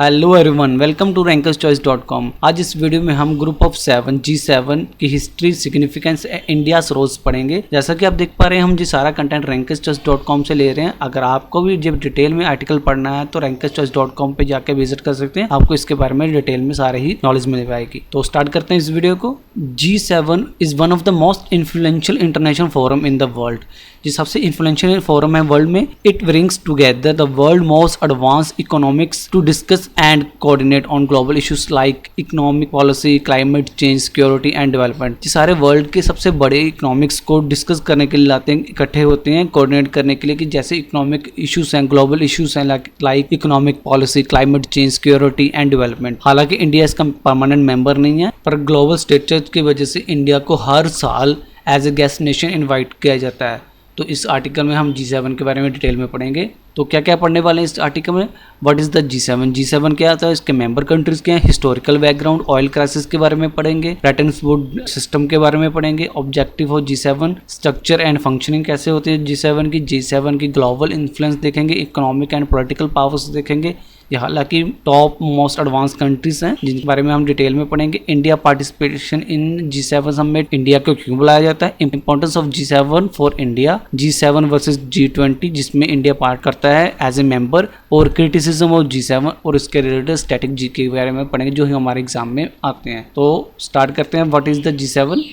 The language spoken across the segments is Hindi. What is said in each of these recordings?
Hello everyone, welcome to rankerschoice.com। आज इस वीडियो में हम ग्रुप ऑफ 7 G7 की हिस्ट्री, सिग्निफिकेंस, इंडियाज रोल्स पढ़ेंगे। जैसा कि आप देख पा रहे हैं, हम ये सारा कंटेंट rankerschoice.com से ले रहे हैं। अगर आपको भी जब डिटेल में आर्टिकल पढ़ना है तो rankerschoice.com पे जाके विजिट कर सकते हैं। आपको इसके बारे में डिटेल में सारे ही नॉलेज मिल पाएगी। तो स्टार्ट करते हैं इस वीडियो को। G7 is one of the most influential international forum in the world. जो सबसे इन्फ्लुएंशियल फोरम है वर्ल्ड में। It brings together the world most advance economics to discuss and coordinate on global issues like economic policy, climate change, security and development. ये सारे वर्ल्ड के सबसे बड़े इकोनॉमिक्स को डिस्कस करने के लिए लाते हैं, इकट्ठे होते हैं कोऑर्डिनेट करने के लिए कि जैसे इकोनॉमिक इश्यूज हैं, ग्लोबल इश्यूज हैं like economic policy, climate change, security and development. हालांकि इंडिया इसका परमानेंट मेंबर नहीं है, पर ग्लोबल स्टेटस की वजह से इंडिया को हर साल as a guest nation invite किया जाता है। तो इस आर्टिकल में हम G7 के बारे में डिटेल में पढ़ेंगे। तो क्या क्या पढ़ने वाले हैं इस आर्टिकल में? What is the G7? G7 क्या आता है, इसके मेंबर कंट्रीज क्या हैं, हिस्टोरिकल बैकग्राउंड, ऑयल क्राइसिस के बारे में पढ़ेंगे, ब्रेटन वुड्स सिस्टम के बारे में पढ़ेंगे, objective of G7, structure and functioning कैसे होती है G7 की ग्लोबल इन्फ्लुएंस देखेंगे, इकोनॉमिक एंड पॉलिटिकल पावर्स देखेंगे। ये हालांकि टॉप मोस्ट एडवांस कंट्रीज हैं जिनके बारे में हम डिटेल में पढ़ेंगे। India participation in G7 summit, India को क्यों बुलाया जाता है, importance of G7 for India, G7 versus G20 जिसमें इंडिया पार्ट करता है एज ए मेंबर, और क्रिटिसिज्म ऑफ G7 और इसके रिलेटेड स्टैटिक जी के बारे में पढ़ेंगे जो हमारे एग्जाम में आते हैं। तो स्टार्ट करते हैं। What is the G7?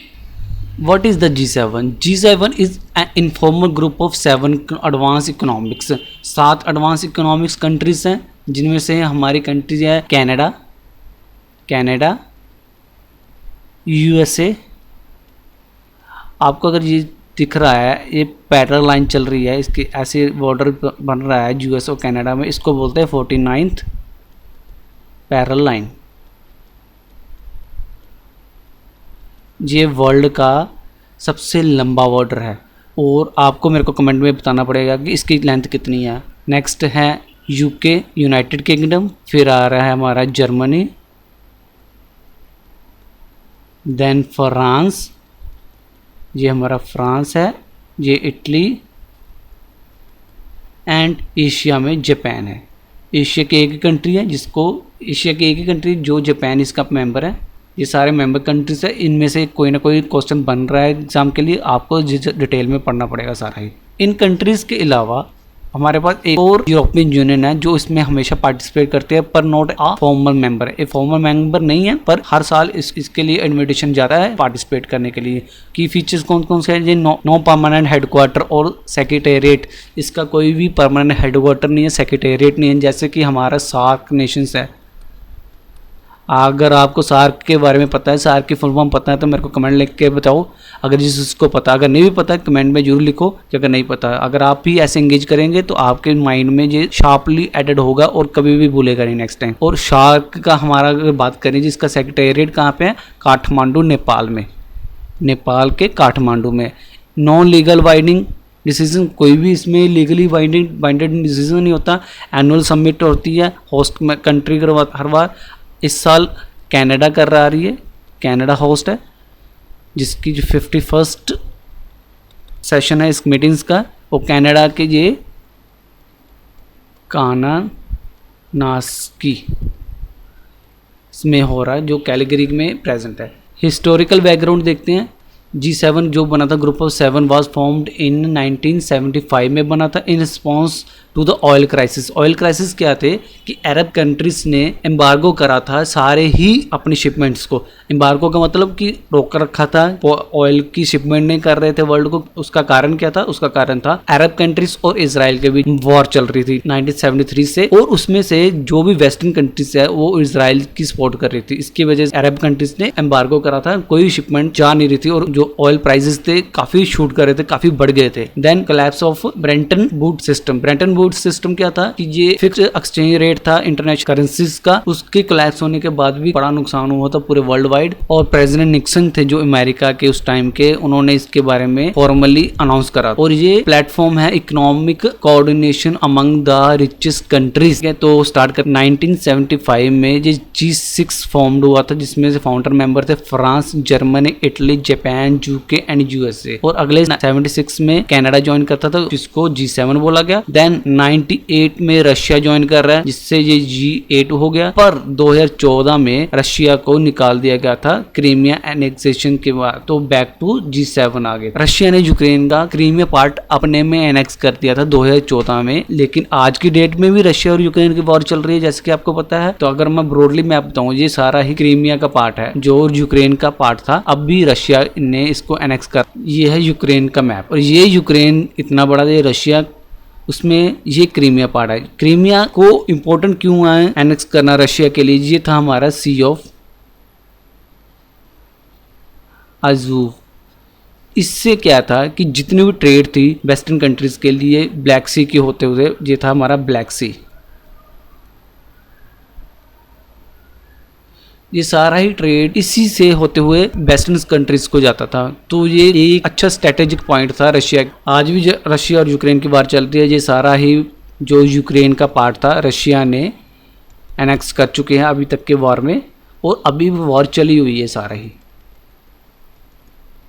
What is the G7? G7 is an informal group of 7 advanced economics। 7 advanced economics countries हैं जिनमें से हमारी कंट्रीज है कनाडा, USA। आपको अगर ये दिख रहा है, ये पैरेलल लाइन चल रही है, इसके ऐसे बॉर्डर बन रहा है US और कनाडा में, इसको बोलते हैं 49th पैरेलल लाइन। ये वर्ल्ड का सबसे लंबा बॉर्डर है और आपको मेरे को कमेंट में बताना पड़ेगा कि इसकी लेंथ कितनी है। नेक्स्ट है UK, यूनाइटेड किंगडम, फिर आ रहा है हमारा जर्मनी, देन फ्रांस, ये हमारा फ्रांस है, ये इटली, एंड एशिया में जापान है। एशिया की एक ही कंट्री है जो जापान इसका मेंबर है। ये सारे मेंबर कंट्रीज है, इनमें से कोई ना कोई क्वेश्चन बन रहा है एग्जाम के लिए, आपको डिटेल में पढ़ना पड़ेगा सारा ही। इन कंट्रीज़ के अलावा हमारे पास एक और यूरोपियन यूनियन है जो इसमें हमेशा पार्टिसिपेट करते हैं, पर नॉट अ फॉर्मल मेंबर है। फॉर्मल मेंबर नहीं है, पर हर साल इसके लिए इन्विटेशन जाता है पार्टिसिपेट करने के लिए। की फीचर्स कौन कौन से हैं? ये नो परमानेंट हेडक्वार्टर और सेक्रेटेरिएट। इसका कोई भी परमानेंट हेडक्वार्टर नहीं है, सेक्रेटेरिएट नहीं है, जैसे कि हमारा सार्क नेशंस है। अगर आपको सार्क के बारे में पता है, सार्क की फुल फॉर्म पता है तो मेरे को कमेंट लिख के बताओ। अगर जिसको पता, अगर नहीं भी पता है कमेंट में जरूर लिखो कि अगर नहीं पता। अगर आप भी ऐसे एंगेज करेंगे तो आपके माइंड में ये शार्पली एडेड होगा और कभी भी भूलेगा नहीं नेक्स्ट टाइम। और सार्क का हमारा अगर बात करें, जिसका सेक्रेटेरिएट कहाँ पे है? काठमांडू, नेपाल में, नेपाल के काठमांडू में। नॉन लीगल बाइंडिंग डिसीजन, कोई भी इसमें लीगली बाइंडेड डिसीजन नहीं होता। एनुअल समिट होती है, होस्ट कंट्री हर बार। इस साल कनाडा कर रही है, कनाडा होस्ट है, जिसकी जो 51st सेशन है इस मीटिंग्स का, वो कनाडा के ये कानानास्की इसमें हो रहा है, जो कैलगरी में प्रेजेंट है। हिस्टोरिकल बैकग्राउंड देखते हैं। G7 जो बना था, group of 7 was formed in 1975 में बना था in response to the oil crisis. Oil crisis क्या थे कि अरब कंट्रीज ने एम्बार्गो करा था सारे ही अपनी शिपमेंट्स को। एम्बार्गो का मतलब कि रोक रखा था, ऑयल की शिपमेंट नहीं कर रहे थे वर्ल्ड को। उसका कारण क्या था? उसका कारण था अरब कंट्रीज और इजराइल के बीच वॉर चल रही थी 1973 से, और उसमें से जो भी वेस्टर्न कंट्रीज है वो इजराइल की सपोर्ट कर रही थी। इसकी वजह से अरब कंट्रीज ने एम्बार्गो करा था, कोई शिपमेंट जा नहीं रही थी, और जो ऑयल प्राइसेस थे काफी शूट कर रहे थे, काफी बढ़ गए थे। Then collapse of Bretton Woods system. Bretton Woods system क्या था कि ये फिक्स्ड एक्सचेंज रेट था इंटरनेशनल करेंसीज का। उसके कोलैप्स होने के बाद भी बड़ा नुकसान हुआ था पूरे वर्ल्ड वाइड, और प्रेसिडेंट निक्सन थे जो अमेरिका के उस टाइम के, उन्होंने इसके बारे में फॉर्मली अनाउंस करा। और ये प्लेटफॉर्म है economic coordination among the richest countries. तो स्टार्ट कर 1975 में ये G6 फॉर्म्ड हुआ था, जिसमें से फाउंडर मेंबर थे France, Germany, Italy, Japan, England, UK and USA. और अगले 76 में कनाडा ज्वाइन करता था, जिसको G7 बोला गया। देन 98 में रशिया ज्वाइन कर रहा है, जिससे ये G8 हो गया। पर 2014 में रशिया को निकाल दिया गया था क्रीमिया एनेक्सेशन के बाद, तो बैक टू G7 आ गए। रशिया ने यूक्रेन का क्रीमिया पार्ट अपने में एनेक्स कर दिया था 2014 में, लेकिन आज की डेट में भी रशिया और यूक्रेन की वॉर चल रही है, जैसे कि आपको पता है। तो अगर मैं ब्रॉडली मैप बताऊं, ये सारा ही क्रीमिया का पार्ट है जो यूक्रेन का पार्ट था, अब भी रशिया ने इसको एनेक्स कर। ये है यूक्रेन का मैप, और ये यूक्रेन इतना बड़ा है, रशिया उसमें ये क्रीमिया पार्ट है। क्रीमिया को इम्पोर्टेंट क्यों है एनेक्स करना रशिया के लिए? ये था हमारा सी ऑफ अजूव। इससे क्या था कि जितनी भी ट्रेड थी वेस्टर्न कंट्रीज के लिए ब्लैक सी के होते हुए, ये था हमारा ब्लैक सी। ये सारा ही ट्रेड इसी से होते हुए वेस्टर्न कंट्रीज को जाता था। तो ये एक अच्छा स्ट्रेटेजिक पॉइंट था रशिया। आज भी रशिया और यूक्रेन की वार चलती है, ये सारा ही जो यूक्रेन का पार्ट था रशिया ने एनेक्स कर चुके हैं अभी तक के वॉर में, और अभी भी वॉर चली हुई है सारा ही।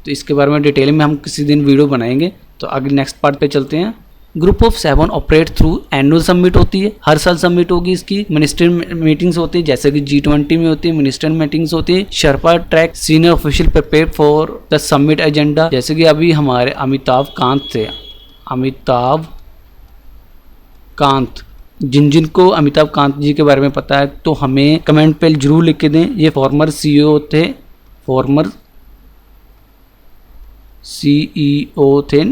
तो इसके बारे में डिटेल में हम किसी दिन वीडियो बनाएंगे। तो आगे नेक्स्ट पार्ट पे चलते हैं। Group of 7 operate through annual summit होती है, हर साल समिट होगी इसकी। मिनिस्टर मीटिंग्स होती है, जैसे कि G20 में होती है मिनिस्टर मीटिंग्स होती है। Sherpa track senior official prepare for the summit agenda, जैसे कि अभी हमारे अमिताभ कांत थे, अमिताभ कांत, जिनको अमिताभ कांत जी के बारे में पता है तो हमें कमेंट पे जरूर लिख के दें। ये फॉर्मर CEO थे, फॉर्मर CEO थे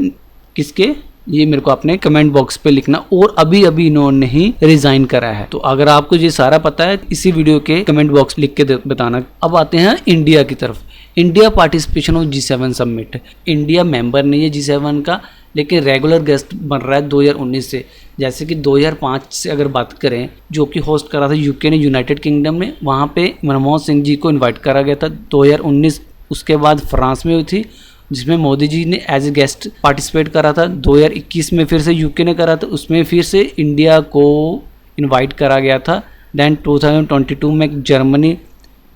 किसके, ये मेरे को अपने कमेंट बॉक्स पे लिखना। और अभी अभी इन्होंने ही रिजाइन करा है। तो अगर आपको ये सारा पता है इसी वीडियो के कमेंट बॉक्स लिख के बताना। अब आते हैं इंडिया की तरफ। India participation of G7 summit. India member नहीं है G7 का, लेकिन रेगुलर गेस्ट बन रहा है 2019 से। जैसे कि 2005 से अगर बात करें, जो कि होस्ट करा था यूके ने यूनाइटेड किंगडम में, वहाँ पे मनमोहन सिंह जी को इन्वाइट करा गया था 2019। उसके बाद फ्रांस में हुई थी, जिसमें मोदी जी ने एज ए गेस्ट पार्टिसिपेट करा था। 2021 में फिर से यूके ने करा था, उसमें फिर से इंडिया को इनवाइट करा गया था। देन 2022 में जर्मनी,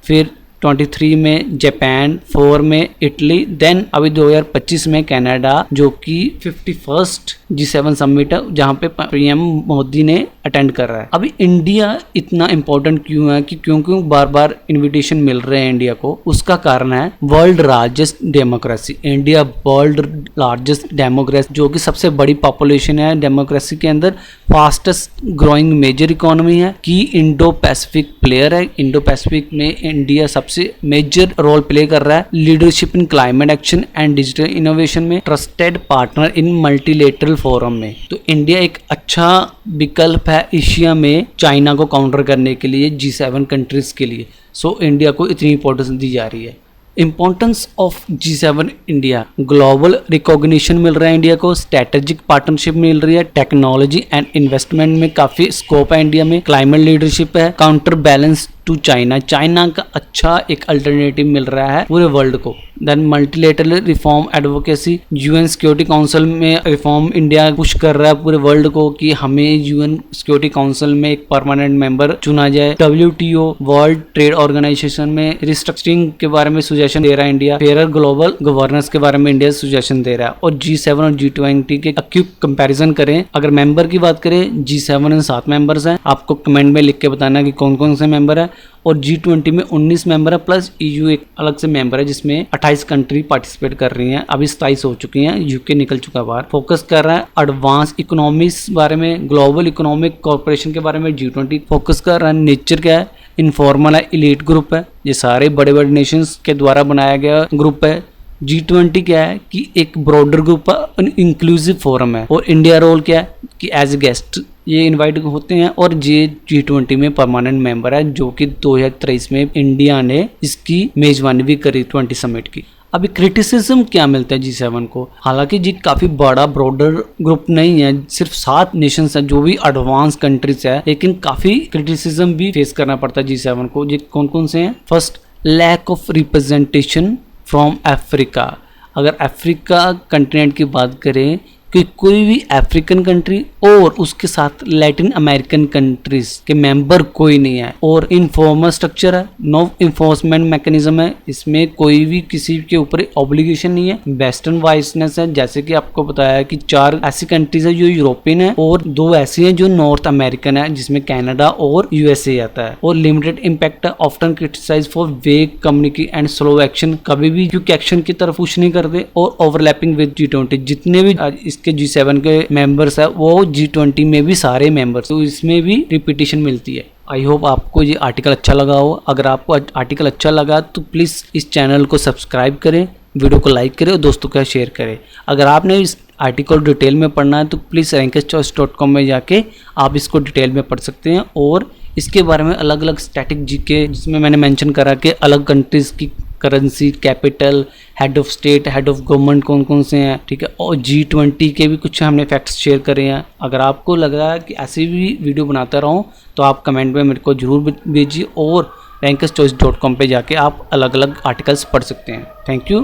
फिर 23 में जापान, 4 में इटली, देन अभी 2025 में कनाडा, जो कि 51st G7 समिट है, जहाँ पे PM मोदी ने अटेंड कर रहा है। अभी इंडिया इतना इम्पोर्टेंट क्यों है कि क्यों बार बार इनविटेशन मिल रहे हैं इंडिया को? उसका कारण है world largest democracy. India world largest democracy, जो कि सबसे बड़ी पॉपुलेशन है डेमोक्रेसी के अंदर, फास्टेस्ट ग्रोइंग मेजर इकोनॉमी है, की इंडो पैसिफिक प्लेयर है। इंडो पैसिफिक में इंडिया सबसे मेजर रोल प्ले कर रहा है। Leadership in climate action and digital innovation में, trusted partner in multilateral forum में। तो इंडिया एक अच्छा विकल्प है एशिया में चाइना को काउंटर करने के लिए G7 कंट्रीज के लिए। सो इंडिया को इतनी इंपॉर्टेंस दी जा रही है। Importance of G7 India, global recognition मिल रहा है इंडिया को, स्ट्रेटेजिक पार्टनरशिप मिल रही है, टेक्नोलॉजी एंड इन्वेस्टमेंट में काफी स्कोप है इंडिया में, क्लाइमेट लीडरशिप है, counter balance to China, China का अच्छा एक अल्टरनेटिव मिल रहा है पूरे वर्ल्ड को। Then multilateral reform advocacy, UN security council में रिफॉर्म इंडिया पुश कर रहा है पूरे वर्ल्ड को कि हमें UN सिक्योरिटी काउंसिल में एक परमानेंट मेंबर चुना जाए। WTO वर्ल्ड ट्रेड ऑर्गेनाइजेशन में रिस्ट्रक्चरिंग के बारे में सुजेशन दे रहा है इंडिया। फेयर ग्लोबल गवर्नेंस के बारे में इंडिया सुजेशन दे रहा है। और G7 और G20 के क्विक कंपैरिजन करें, अगर मेंबर की बात करें, G7 में 7 मेंबर्स हैं, आपको कमेंट में लिख के बताना कि कौन कौन से मेंबर है। और G20 में 19 मेंबर है, प्लस EU एक अलग से मेंबर है जिसमें 28 कंट्री पार्टिसिपेट कर रही हैं। अभी 27 हो चुकी हैं, यूके निकल चुका बाहर। फोकस कर रहा है एडवांस इकोनॉमिक्स बारे में, ग्लोबल इकोनॉमिक कॉर्पोरेशन के बारे में G20 फोकस कर रहा है। नेचर क्या है, इनफॉर्मल है, इलीट ग्रुप है, ये सारे बड़े बड़े नेशंस के द्वारा बनाया गया ग्रुप है। G20 क्या है कि एक ब्रॉडर ग्रुप है, इंक्लूसिव फोरम है। और इंडिया रोल क्या है कि एज ए गेस्ट ये इनवाइट होते हैं, और ये G20 में परमानेंट मेंबर है, जो कि 2023 में इंडिया ने इसकी मेजबानी भी करी 20 समिट की। अभी क्रिटिसिज्म क्या मिलता है G7 को? हालांकि जी काफी बड़ा ब्रॉडर ग्रुप नहीं है, सिर्फ 7 नेशंस हैं जो भी एडवांस कंट्रीज है, लेकिन काफी क्रिटिसिज्म भी फेस करना पड़ता है G7 को। ये कौन कौन से हैं? First, lack of representation from Africa. अगर अफ्रीका कंटिनेंट की बात करें कि कोई भी अफ्रीकन कंट्री और उसके साथ लैटिन अमेरिकन कंट्रीज के मेंबर कोई नहीं है, और इनफॉर्मल स्ट्रक्चर है, नो इन्फोर्समेंट मैकेनिज्म है, इसमें कोई भी किसी के ऊपर ऑब्लिगेशन नहीं है, वेस्टर्न वाइसनेस है। जैसे कि आपको बताया कि 4 ऐसी कंट्रीज है जो यूरोपियन है और 2 ऐसी हैं जो नॉर्थ अमेरिकन है, जिसमें कनाडा और यूएसए आता है। और लिमिटेड इम्पैक्ट है, ऑफ्टन क्रिटिसाइज फॉर वेग कम्युनिटी एंड स्लो एक्शन, कभी भी क्विक एक्शन की तरफ पुश नहीं करते, और ओवरलैपिंग विद G20। जितने भी इसके G7 के मेंबर्स है वो G20 में भी सारे मेंबर्स, तो इसमें भी रिपीटेशन मिलती है। आई होप आपको ये आर्टिकल अच्छा लगा हो। अगर आपको आर्टिकल अच्छा लगा तो प्लीज़ इस चैनल को सब्सक्राइब करें, वीडियो को लाइक करें और दोस्तों के साथ शेयर करें। अगर आपने इस आर्टिकल डिटेल में पढ़ना है तो प्लीज़ rankerschoice.com में जाके आप इसको डिटेल में पढ़ सकते हैं, और इसके बारे में अलग अलग स्टैटिक जीके, जिसमें मैंने मेंशन करा कि अलग कंट्रीज़ की currency, capital, head of state, head of government कौन कौन से हैं, ठीक है, और G20 के भी कुछ हमने फैक्ट्स शेयर करे हैं। अगर आपको लग रहा है कि ऐसी भी वीडियो बनाता रहूं तो आप कमेंट में मेरे को जरूर भेजिए, और rankerschoice.com पे जाके आप अलग अलग आर्टिकल्स पढ़ सकते हैं। Thank you.